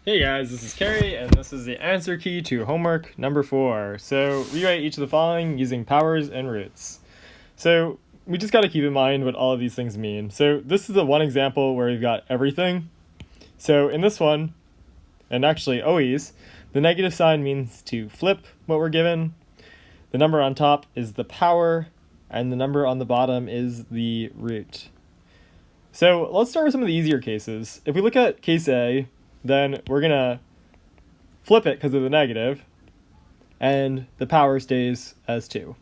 Hey guys, this is Carrie, and this is the answer key to homework number 4. So rewrite each of the following using powers and roots. So we just got to keep in mind what all of these things mean. So this is the one example where we've got everything. So in this one, and actually always, the negative sign means to flip what we're given. The number on top is the power, and the number on the bottom is the root. So let's start with some of the easier cases. If we look at case A, then we're going to flip it because of the negative, and the power stays as 2.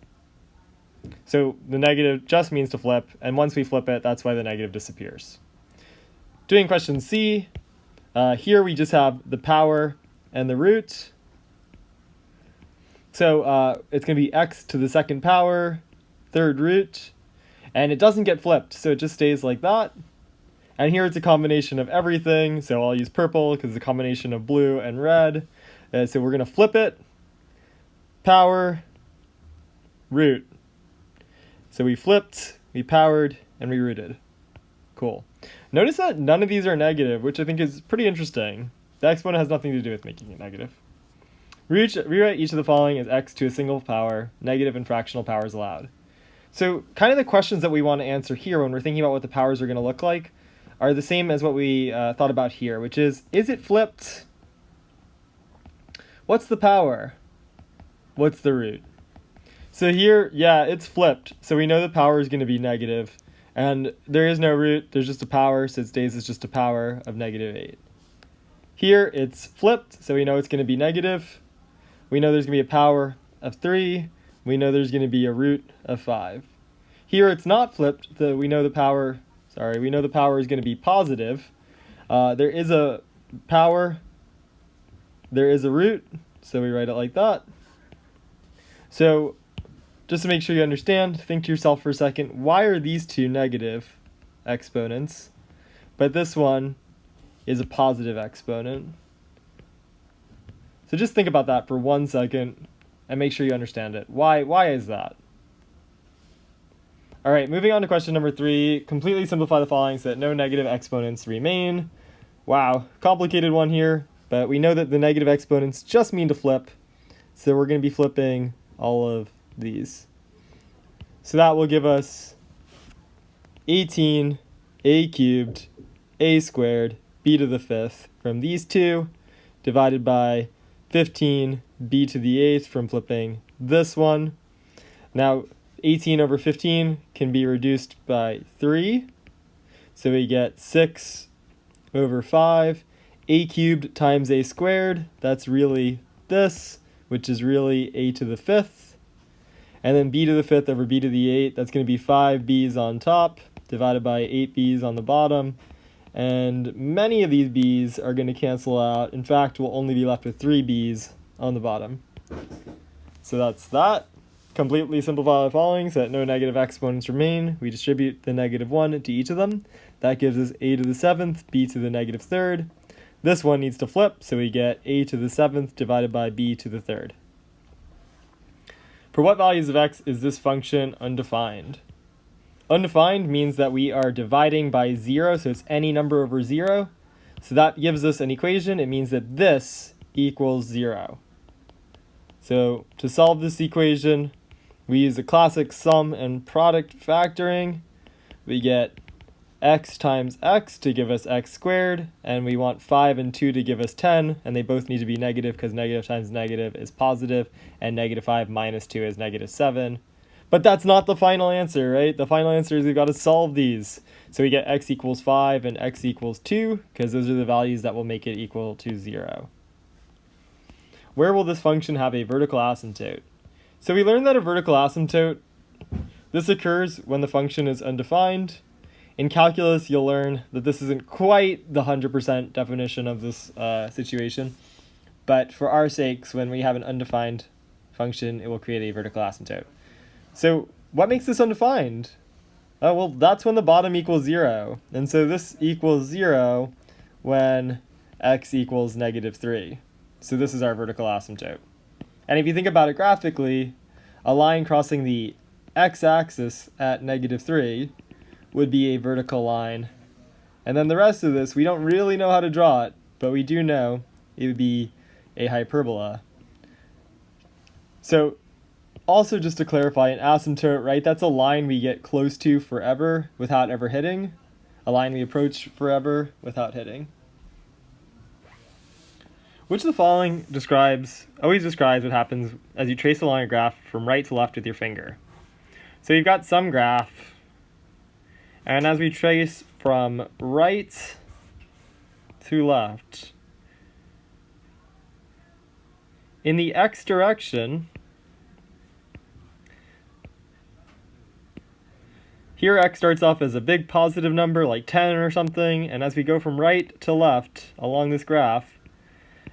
So the negative just means to flip, and once we flip it, that's why the negative disappears. Doing question C, here we just have the power and the root. So it's going to be x to the second power, third root, and it doesn't get flipped, so it just stays like that. And here it's a combination of everything, so I'll use purple because it's a combination of blue and red. So we're going to flip it, power, root. So we flipped, we powered, and we rooted. Cool. Notice that none of these are negative, which I think is pretty interesting. The exponent has nothing to do with making it negative. Rewrite each of the following as x to a single power, negative and fractional powers allowed. So kind of the questions that we want to answer here when we're thinking about what the powers are going to look like are the same as what we thought about here, which is it flipped? What's the power? What's the root? So here, yeah, it's flipped. So we know the power is going to be negative, and there is no root, there's just a power, so it stays as just a power of -8. Here, it's flipped, so we know it's going to be negative. We know there's going to be a power of 3. We know there's going to be a root of 5. Here, it's not flipped, we know the power is going to be positive. There is a power, there is a root, so we write it like that. So just to make sure you understand, think to yourself for a second, why are these two negative exponents, but this one is a positive exponent? So just think about that for 1 second and make sure you understand it. Why is that? All right, moving on to question number 3. Completely simplify the following so that no negative exponents remain. Wow, complicated one here, but we know that the negative exponents just mean to flip, so we're going to be flipping all of these. So that will give us 18 a cubed a squared b to the 5th from these two, divided by 15 b to the 8th from flipping this one. Now 18 over 15 can be reduced by 3, so we get 6 over 5. A cubed times a squared, that's really this, which is really a to the 5th. And then b to the 5th over b to the 8th, that's going to be 5 b's on top, divided by 8 b's on the bottom. And many of these b's are going to cancel out. In fact, we'll only be left with 3 b's on the bottom. So that's that. Completely simplify the following so that no negative exponents remain. We distribute the -1 to each of them. That gives us a to the 7th, b to the -3rd. This one needs to flip, so we get a to the 7th divided by b to the 3rd. For what values of x is this function undefined? Undefined means that we are dividing by 0, so it's any number over 0. So that gives us an equation. It means that this equals 0. So to solve this equation, we use the classic sum and product factoring. We get x times x to give us x squared, and we want 5 and 2 to give us 10, and they both need to be negative because negative times negative is positive, and -5 minus 2 is -7. But that's not the final answer, right? The final answer is we've got to solve these. So we get x equals 5 and x equals 2, because those are the values that will make it equal to 0. Where will this function have a vertical asymptote? So we learned that a vertical asymptote, this occurs when the function is undefined. In calculus, you'll learn that this isn't quite the 100% definition of this situation, but for our sakes, when we have an undefined function, it will create a vertical asymptote. So what makes this undefined? Well, that's when the bottom equals 0, and so this equals 0 when x equals -3. So this is our vertical asymptote. And if you think about it graphically, a line crossing the x-axis at -3 would be a vertical line. And then the rest of this, we don't really know how to draw it, but we do know it would be a hyperbola. So also, just to clarify, an asymptote, right, that's a line we get close to forever without ever hitting, a line we approach forever without hitting. Which of the following always describes what happens as you trace along a graph from right to left with your finger? So you've got some graph, and as we trace from right to left, in the x direction, here x starts off as a big positive number like 10 or something, and as we go from right to left along this graph,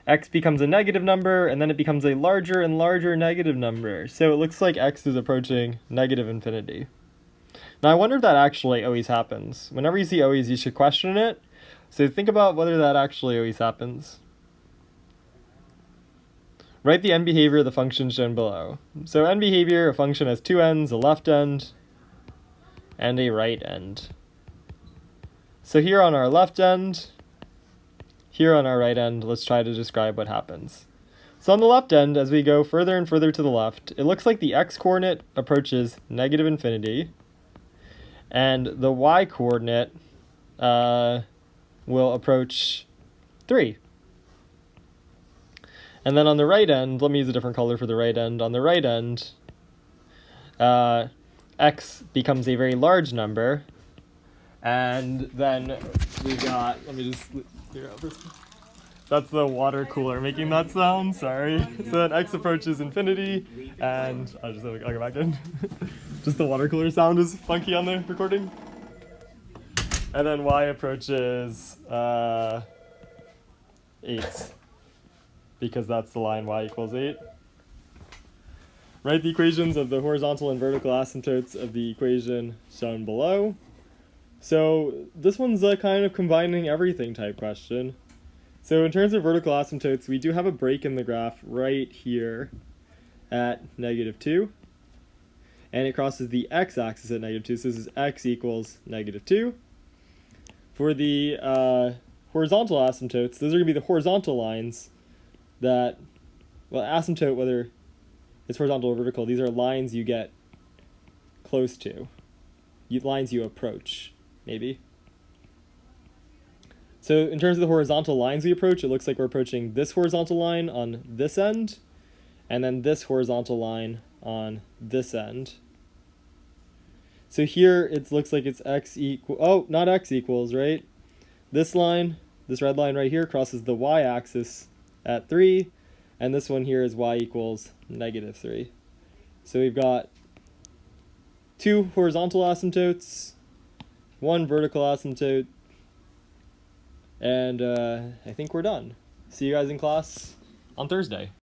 x becomes a negative number, and then it becomes a larger and larger negative number. So it looks like x is approaching negative infinity. Now I wonder if that actually always happens. Whenever you see always, you should question it. So think about whether that actually always happens. Write the end behavior of the function shown below. So end behavior, a function has two ends, a left end and a right end. So here on our left end, here on our right end, let's try to describe what happens. So on the left end, as we go further and further to the left, it looks like the x-coordinate approaches negative infinity, and the y-coordinate will approach 3. And then on the right end, let me use a different color for the right end. On the right end, x becomes a very large number, and then we got, let me just clear out this. That's the water cooler making that sound, sorry. So then x approaches infinity, and I'll go back in. Just the water cooler sound is funky on the recording. And then y approaches 8, because that's the line y equals 8. Write the equations of the horizontal and vertical asymptotes of the equation shown below. So this one's a kind of combining everything type question. So in terms of vertical asymptotes, we do have a break in the graph right here at -2. And it crosses the x-axis at -2, so this is x equals -2. For the horizontal asymptotes, those are going to be the horizontal lines that, well, asymptote, whether it's horizontal or vertical, these are lines you get close to, lines you approach, maybe. So in terms of the horizontal lines we approach, it looks like we're approaching this horizontal line on this end, and then this horizontal line on this end. So here it looks like it's not x equals, right? This line, this red line right here, crosses the y-axis at 3, and this one here is y equals -3. So we've got 2 horizontal asymptotes, 1 vertical asymptote, and I think we're done. See you guys in class on Thursday.